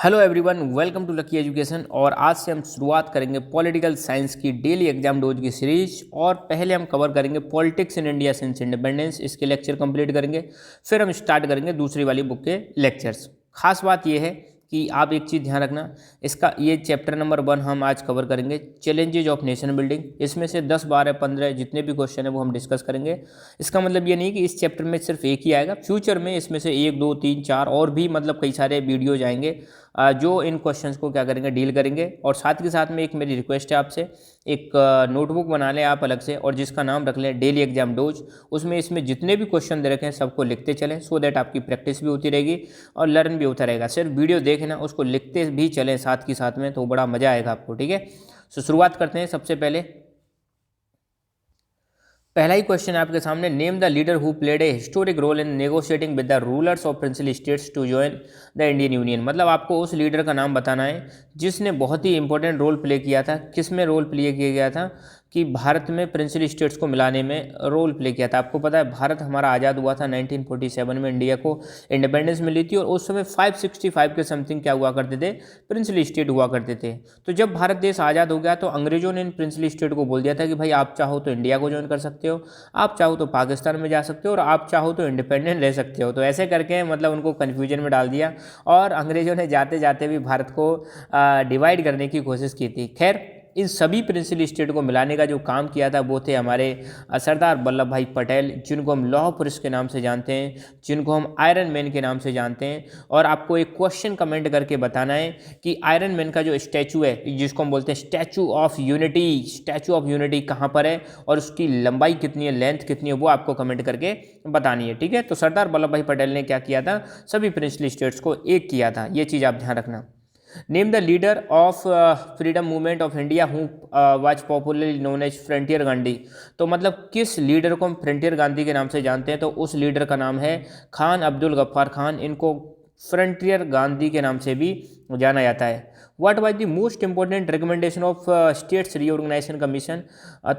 Hello everyone, welcome to Lucky Education. और आज से हम शुरुआत करेंगे पॉलिटिकल साइंस की डेली एग्जाम डोज की सीरीज। और पहले हम कवर करेंगे politics in India since independence, इसके लेक्चर कंप्लीट करेंगे। फिर हम स्टार्ट करेंगे दूसरी वाली बुक के लेक्चर्स। खास बात यह है कि आप एक चीज़ ध्यान रखना, इसका ये चैप्टर नंबर 1 हम आज कवर करेंगे, चैलेंजेज ऑफ नेशन बिल्डिंग। इसमें से 10, 12, 15 जितने भी क्वेश्चन है वो हम डिस्कस करेंगे। इसका मतलब ये नहीं कि इस चैप्टर में सिर्फ एक ही आएगा, फ्यूचर में इसमें से 1, 2, 3, 4 और भी मतलब कई सारे वीडियोज आएंगे जो इन क्वेश्चंस को क्या करेंगे, डील करेंगे। और साथ के साथ में एक मेरी रिक्वेस्ट है आपसे, एक नोटबुक बना लें आप अलग से और जिसका नाम रख लें डेली एग्जाम डोज। उसमें इसमें जितने भी क्वेश्चन दे रखे हैं सबको लिखते चलें, सो दैट आपकी प्रैक्टिस भी होती रहेगी और लर्न भी होता रहेगा। सिर्फ वीडियो देखना, उसको लिखते भी चलें साथ के साथ में, तो बड़ा मज़ा आएगा आपको। ठीक है, तो शुरुआत करते हैं। सबसे पहला ही क्वेश्चन है आपके सामने, name the leader who played a historic role in negotiating with the rulers of principal states to join the Indian union. मतलब आपको उस लीडर का नाम बताना है जिसने बहुत ही इंपॉर्टेंट रोल प्ले किया था। किस में रोल प्ले किया गया था कि भारत में प्रिंसिपल स्टेट्स को मिलाने में रोल प्ले किया था। आपको पता है भारत हमारा आज़ाद हुआ था 1947 में, इंडिया को इंडिपेंडेंस मिली थी और उस समय 565 के समथिंग क्या हुआ करते थे, प्रिंसिपल स्टेट हुआ करते थे। तो जब भारत देश आज़ाद हो गया तो अंग्रेजों ने इन प्रिंसिपल स्टेट को बोल दिया था कि भाई आप चाहो तो इंडिया को ज्वाइन कर सकते हो, आप चाहो तो पाकिस्तान में जा सकते हो और आप चाहो तो इंडिपेंडेंट रह सकते हो। तो ऐसे करके मतलब उनको कन्फ्यूजन में डाल दिया और अंग्रेजों ने जाते जाते भी भारत को डिवाइड करने की कोशिश की थी। खैर, इन सभी प्रिंसिपल स्टेट को मिलाने का जो काम किया था वो थे हमारे सरदार वल्लभ भाई पटेल, जिनको हम लौह पुरुष के नाम से जानते हैं, जिनको हम आयरन मैन के नाम से जानते हैं। और आपको एक क्वेश्चन कमेंट करके बताना है कि आयरन मैन का जो स्टैचू है, जिसको हम बोलते हैं स्टैचू ऑफ यूनिटी कहाँ पर है और उसकी लंबाई कितनी है, लेंथ कितनी है, वो आपको कमेंट करके बतानी है। ठीक है, तो सरदार वल्लभ भाई पटेल ने क्या किया था, सभी प्रिंसिपल स्टेट्स को एक किया था। ये चीज़ आप ध्यान रखना। Name the leader of freedom movement of India who was popularly known as frontier Gandhi. तो मतलब किस लीडर को हम फ्रंटियर गांधी के नाम से जानते हैं, तो उस लीडर का नाम है खान अब्दुल गफ्फार खान। इनको फ्रंटियर गांधी के नाम से भी जाना जाता है। What was the most important recommendation of states reorganisation commission.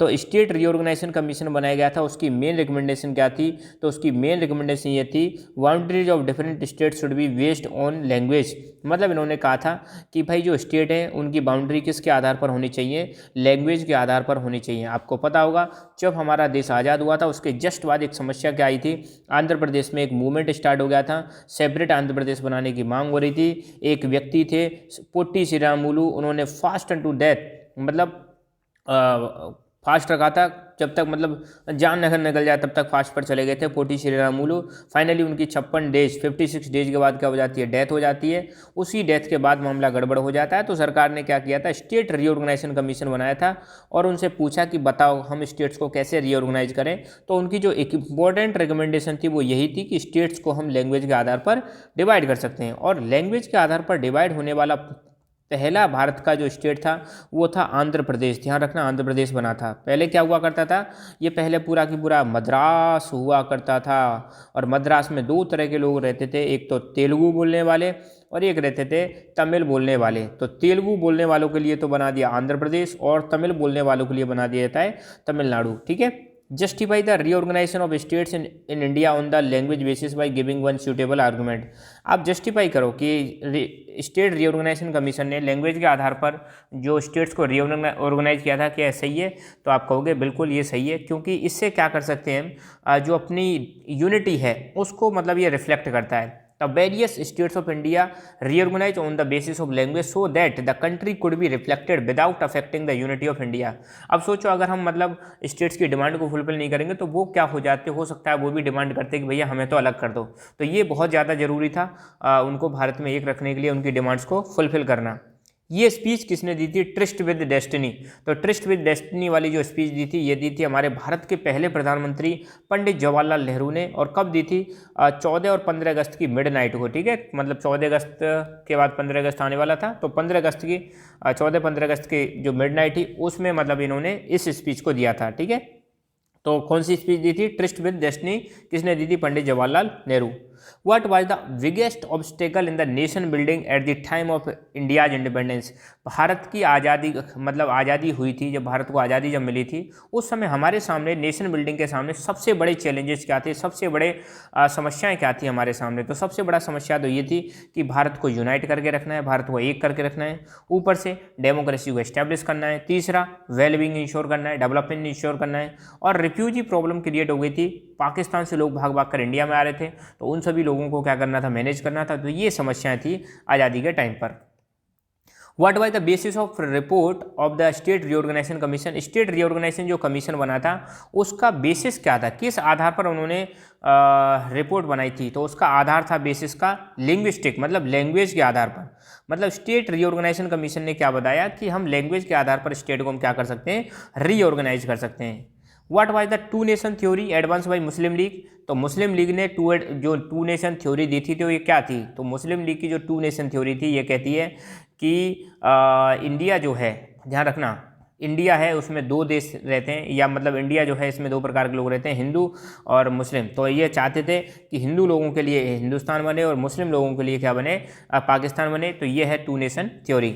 तो स्टेट रीऑर्गेनाइजेशन कमीशन बनाया गया था, उसकी मेन रिकमेंडेशन क्या थी, तो उसकी मेन रिकमेंडेशन ये थी, boundaries of different states should be based on language. मतलब इन्होंने कहा था कि भाई जो स्टेट हैं उनकी बाउंड्री किसके आधार पर होनी चाहिए, लैंग्वेज के आधार पर होनी चाहिए। आपको पता होगा जब हमारा देश आज़ाद हुआ था उसके जस्ट बाद एक समस्या क्या आई थी, आंध्र प्रदेश में एक मूवमेंट स्टार्ट हो गया था, सेपरेट आंध्र प्रदेश बनाने की मांग हो रही थी। एक व्यक्ति थे पोटी श्रीरामुलु, उन्होंने फास्ट टू डेथ मतलब फास्ट रखा था, जब तक मतलब जान निकल जाए तब तक फास्ट पर चले गए थे पोटी श्रीरामुलु। फाइनली उनकी 56 डेज के बाद क्या हो जाती है, डेथ हो जाती है। उसी डेथ के बाद मामला गड़बड़ हो जाता है। तो सरकार ने क्या किया था, स्टेट रीऑर्गेनाइजेशन कमीशन बनाया था और उनसे पूछा कि बताओ हम स्टेट्स को कैसे रीऑर्गेनाइज करें। तो उनकी जो एक इंपॉर्टेंट रिकमेंडेशन थी वो यही थी कि स्टेट्स को हम लैंग्वेज के आधार पर डिवाइड कर सकते हैं। और लैंग्वेज के आधार पर डिवाइड होने वाला पहला भारत का जो स्टेट था वो था आंध्र प्रदेश। ध्यान रखना, आंध्र प्रदेश बना था। पहले क्या हुआ करता था, ये पहले पूरा की पूरा मद्रास हुआ करता था। और मद्रास में 2 तरह के लोग रहते थे, एक तो तेलुगु बोलने वाले और एक रहते थे तमिल बोलने वाले। तो तेलुगु बोलने वालों के लिए तो बना दिया आंध्र प्रदेश और तमिल बोलने वालों के लिए बना दिया जाता है तमिलनाडु। ठीक है, justify the reorganisation of states in India on the language basis by giving one suitable argument. आप जस्टिफाई करो कि स्टेट रीऑर्गेनाइजेशन कमीशन ने लैंग्वेज के आधार पर जो स्टेट्स को रीऑर्गेनाइज किया था, क्या सही है? तो आप कहोगे बिल्कुल ये सही है, क्योंकि इससे क्या कर सकते हैं, जो अपनी यूनिटी है उसको मतलब ये रिफ्लेक्ट करता है। The various states of India reorganized on the basis of language so that the country could be reflected without affecting the unity of India। अब सोचो अगर हम मतलब स्टेट्स की डिमांड को फुलफिल नहीं करेंगे तो वो क्या हो जाते, हो सकता है वो भी डिमांड करते कि भैया हमें तो अलग कर दो। तो ये बहुत ज़्यादा ज़रूरी था उनको भारत में एक रखने के लिए, उनकी डिमांड्स को फुलफिल करना। ये स्पीच किसने दी थी, ट्रिस्ट विद डेस्टिनी। तो ट्रिस्ट विद डेस्टिनी वाली जो स्पीच दी थी, ये दी थी हमारे भारत के पहले प्रधानमंत्री पंडित जवाहरलाल नेहरू ने। और कब दी थी, 14 और 15 अगस्त की मिडनाइट को। ठीक है, मतलब 14 अगस्त के बाद 15 अगस्त आने वाला था, तो 15 अगस्त की 14-15 अगस्त की जो मिडनाइट थी उसमें मतलब इन्होंने इस स्पीच को दिया था। ठीक है, तो कौन सी स्पीच दी थी, ट्रिस्ट विद डेस्टिनी किसने दी थी, Pandit Jawaharlal Nehru. What was the biggest obstacle in the nation building at the time of India's independence. Bharat की आज़ादी मतलब आज़ादी हुई थी, जब भारत को आज़ादी जब मिली थी उस समय हमारे सामने नेशन बिल्डिंग के सामने सबसे बड़े चैलेंजेस क्या थे, सबसे बड़े समस्याएं क्या थी हमारे सामने। तो सबसे बड़ा समस्या तो ये थी कि भारत को यूनाइट करके रखना है, भारत को एक करके रखना है, ऊपर से डेमोक्रेसी को एस्टैब्लिश करना है, तीसरा वेलबींग इंश्योर करना है, डेवलपमेंट इंश्योर करना है, और रिफ्यूजी प्रॉब्लम क्रिएट हो गई थी। पाकिस्तान से लोग भाग भाग कर इंडिया में आ रहे थे, तो उन सभी लोगों को क्या करना था, मैनेज करना था। तो ये समस्याएं थी आज़ादी के टाइम पर। What was the basis of report of the state reorganisation commission. State reorganisation जो कमीशन बना था उसका बेसिस क्या था, किस आधार पर उन्होंने रिपोर्ट बनाई थी। तो उसका आधार था बेसिस का लिंग्विस्टिक, मतलब लैंग्वेज के आधार पर। मतलब स्टेट रीऑर्गेनाइजेशन कमीशन ने क्या बताया कि हम लैंग्वेज के आधार पर स्टेट को हम क्या कर सकते हैं, रीऑर्गेनाइज कर सकते हैं। What was the two nation theory advance bye Muslim league. तो मुस्लिम लीग ने जो टू नेशन थ्योरी दी थी तो ये क्या थी, तो मुस्लिम लीग की जो टू नेशन थ्योरी थी ये कहती है कि इंडिया जो है, ध्यान रखना इंडिया है उसमें दो देश रहते हैं, या मतलब इंडिया जो है इसमें दो प्रकार के लोग रहते हैं, हिंदू और मुस्लिम। तो ये चाहते थे कि हिंदू लोगों के लिए हिंदुस्तान बने और मुस्लिम लोगों के लिए क्या बने, पाकिस्तान बने। तो ये है two nation theory.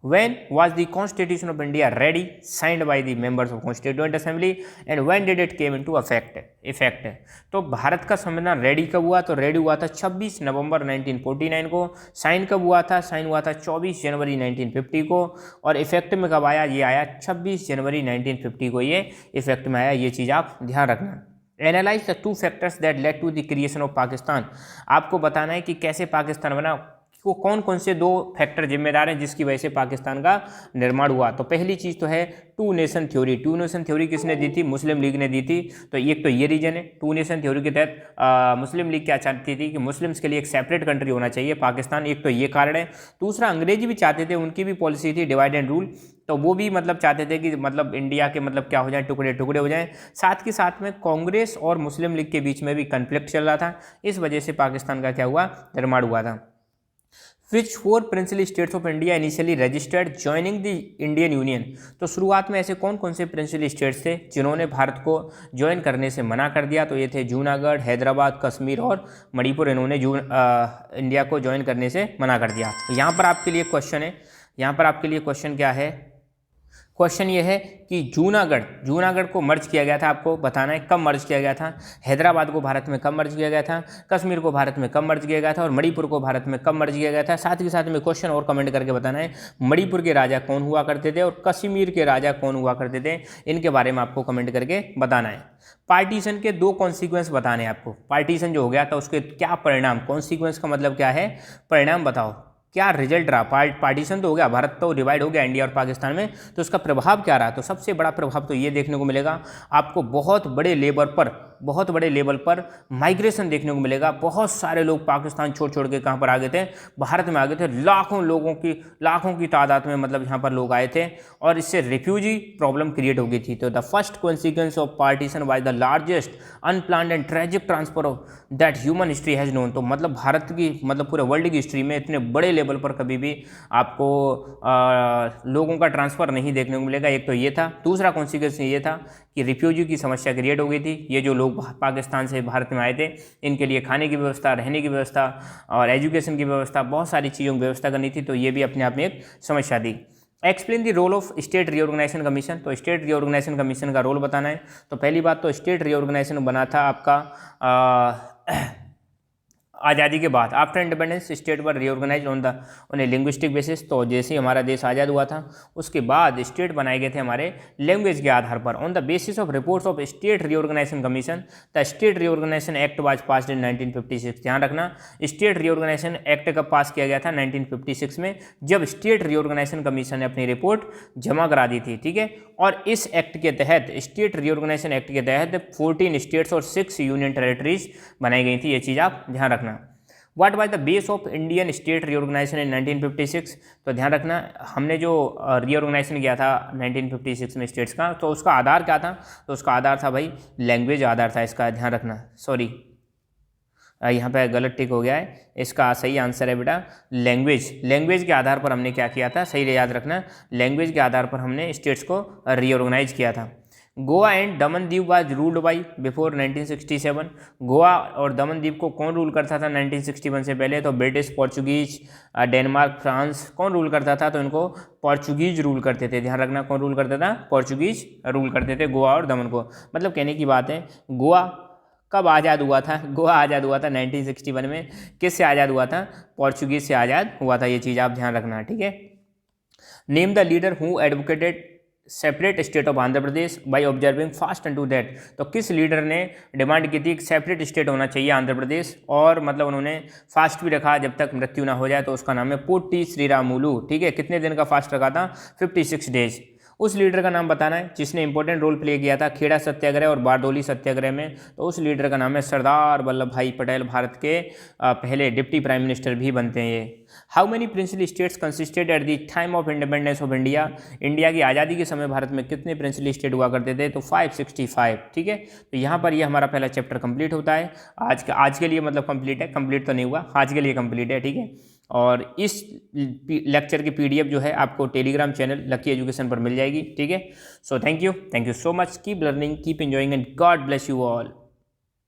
When was the Constitution of India ready, signed by the members of Constituent Assembly, and when did it came into effect? तो भारत का संविधान रेडी कब हुआ, तो रेडी हुआ था 26 नवंबर 1949 को। साइन कब हुआ था, साइन हुआ था 24 जनवरी 1950 को। और इफेक्ट में कब आया, ये आया 26 जनवरी 1950 को ये इफेक्ट में आया। ये चीज़ आप ध्यान रखना। Analyse the two factors that led to the creation of Pakistan. आपको बताना है कि कैसे पाकिस्तान बना, को कौन कौन से दो फैक्टर जिम्मेदार हैं जिसकी वजह से पाकिस्तान का निर्माण हुआ। तो पहली चीज़ तो है two nation theory. Two nation theory किसने दी थी, मुस्लिम लीग ने दी थी। तो एक तो ये रीजन है। टू नेशन थ्योरी के तहत मुस्लिम लीग क्या चाहती थी कि मुस्लिम्स के लिए एक सेपरेट कंट्री होना चाहिए पाकिस्तान, एक तो ये कारण है। दूसरा अंग्रेजी भी चाहते थे, उनकी भी पॉलिसी थी डिवाइड एंड रूल, तो वो भी मतलब चाहते थे कि मतलब इंडिया के मतलब क्या हो जाए, टुकड़े टुकड़े हो जाएं। साथ के साथ में कांग्रेस और मुस्लिम लीग के बीच में भी कन्फ्लिक्ट चल रहा था, इस वजह से पाकिस्तान का क्या हुआ, निर्माण हुआ था। Which four princely states of India initially registered joining the Indian Union। तो शुरुआत में ऐसे कौन कौन से प्रिंसली स्टेट्स थे जिन्होंने भारत को ज्वाइन करने से मना कर दिया। तो ये थे जूनागढ़, हैदराबाद, कश्मीर और मणिपुर। इन्होंने इंडिया को ज्वाइन करने से मना कर दिया। तो यहाँ पर आपके लिए क्वेश्चन है, यहाँ पर आपके लिए क्वेश्चन क्या है, क्वेश्चन ये है कि जूनागढ़ को मर्ज किया गया था, आपको बताना है कब मर्ज किया गया था। हैदराबाद को भारत में कब मर्ज किया गया था, कश्मीर को भारत में कब मर्ज किया गया था, और मणिपुर को भारत में कब मर्ज किया गया था। साथ ही साथ में क्वेश्चन और कमेंट करके बताना है मणिपुर के राजा कौन हुआ करते थे और कश्मीर के राजा कौन हुआ करते थे, इनके बारे में आपको कमेंट करके बताना है। पार्टीशन के दो कॉन्सिक्वेंस बताने हैं आपको। पार्टीशन जो हो गया था उसके क्या परिणाम, कॉन्सिक्वेंस का मतलब क्या है, परिणाम बताओ क्या रिजल्ट रहा। पार्टीशन तो हो गया, भारत तो डिवाइड हो गया इंडिया और पाकिस्तान में, तो उसका प्रभाव क्या रहा। तो सबसे बड़ा प्रभाव तो ये देखने को मिलेगा आपको, बहुत बड़े लेवल पर माइग्रेशन देखने को मिलेगा। बहुत सारे लोग पाकिस्तान छोड़ के कहाँ पर आ गए थे, भारत में आ गए थे। लाखों की तादाद में मतलब यहाँ पर लोग आए थे, और इससे रिफ्यूजी प्रॉब्लम क्रिएट हो गई थी। तो the first consequence of partition was the largest unplanned and tragic transfer of that human history has known. तो मतलब भारत की मतलब पूरे वर्ल्ड की हिस्ट्री में इतने बड़े लेवल पर कभी भी आपको लोगों का ट्रांसफ़र नहीं देखने को मिलेगा। एक तो ये था। दूसरा कॉन्सिक्वेंस ये था कि रिफ्यूजी की समस्या क्रिएट हो गई थी। ये जो लोग पाकिस्तान से भारत में आए थे, इनके लिए खाने की व्यवस्था, रहने की व्यवस्था और एजुकेशन की व्यवस्था, बहुत सारी चीज़ों की व्यवस्था करनी थी। तो ये भी अपने आप में एक समस्या थी। Explain the role of state reorganisation commission. तो स्टेट रीऑर्गेनाइजेशन कमीशन का रोल बताना है। तो पहली बात तो स्टेट रीऑर्गेनाइजेशन बना था आपका आज़ादी के बाद। आफ्टर इंडिपेंडेंस स्टेट पर reorganise on a linguistic basis. तो जैसे ही हमारा देश आज़ाद हुआ था उसके बाद स्टेट बनाए गए थे हमारे लैंग्वेज के आधार पर। On the basis of reports of state reorganisation commission the state reorganisation act was passed in 1956। ध्यान रखना, स्टेट रीऑर्गेनाइजेशन एक्ट कब पास किया गया था, 1956 में, जब स्टेट रीऑर्गेनाइजेशन कमीशन ने अपनी रिपोर्ट जमा करा दी थी। ठीक है, और इस एक्ट के तहत, स्टेट रीऑर्गेनाइजेशन एक्ट के तहत 14 स्टेट्स और 6 यूनियन टेरिटरीज बनाई गई थी। ये चीज़ आप ध्यान रखना। What was the base of Indian state reorganisation in 1956। तो ध्यान रखना, हमने जो रीऑर्गेनाइजेशन किया था 1956 में स्टेट्स का, तो उसका आधार क्या था, तो उसका आधार था भाई लैंग्वेज आधार था इसका। ध्यान रखना, सॉरी यहाँ पे गलत टिक हो गया है, इसका सही आंसर है बेटा लैंग्वेज के आधार पर हमने क्या किया था, सही याद रखना, लैंग्वेज के आधार पर हमने स्टेट्स को रीऑर्गेनाइज किया था। गोवा एंड दमन द्वीप was ruled by before 1967। Goa और दमन द्वीप को कौन रूल करता था 1961 से पहले? तो ब्रिटिश, पोर्चुगीज, डेनमार्क, फ्रांस। कौन रूल करता था? तो इनको पोर्चुगीज रूल करते थे। ध्यान रखना, कौन रूल करता था? पोर्चुगीज रूल करते थे गोवा और दमन को। मतलब कहने की बात है, गोवा कब आज़ाद हुआ था? गोवा आज़ाद हुआ था 1961 में। किससे आज़ाद हुआ था? पोर्चुगीज से आज़ाद हुआ था। ये चीज़ आप ध्यान रखना, ठीक है। Name the leader who advocated separate state of Andhra Pradesh by observing fast and to that. तो किस लीडर ने डिमांड की थी एक सेपरेट स्टेट होना चाहिए आंध्र प्रदेश, और मतलब उन्होंने फास्ट भी रखा जब तक मृत्यु ना हो जाए? तो उसका नाम है पोट्टी श्रीरामुलु, ठीक है। कितने दिन का फास्ट रखा था? 56 डेज। उस लीडर का नाम बताना है जिसने इंपॉर्टेंट रोल प्ले किया था खेड़ा सत्याग्रह और बारडोली सत्याग्रह में। तो उस लीडर का नाम है सरदार वल्लभ भाई पटेल। भारत के पहले डिप्टी प्राइम मिनिस्टर भी बनते हैं ये। How many princely states consisted eight the time of independence of India. India की आज़ादी के समय भारत में कितने प्रिंसली स्टेट हुआ करते थे? तो 565, ठीक है। तो यहाँ पर ये हमारा पहला चैप्टर कंप्लीट होता है। आज के लिए मतलब कंप्लीट है, कंप्लीट तो नहीं हुआ, आज के लिए कंप्लीट है, ठीक है। और इस लेक्चर की पीडीएफ जो है आपको टेलीग्राम चैनल लकी एजुकेशन पर मिल जाएगी, ठीक है। So thank you so much, keep learning, keep enjoying and God bless you all.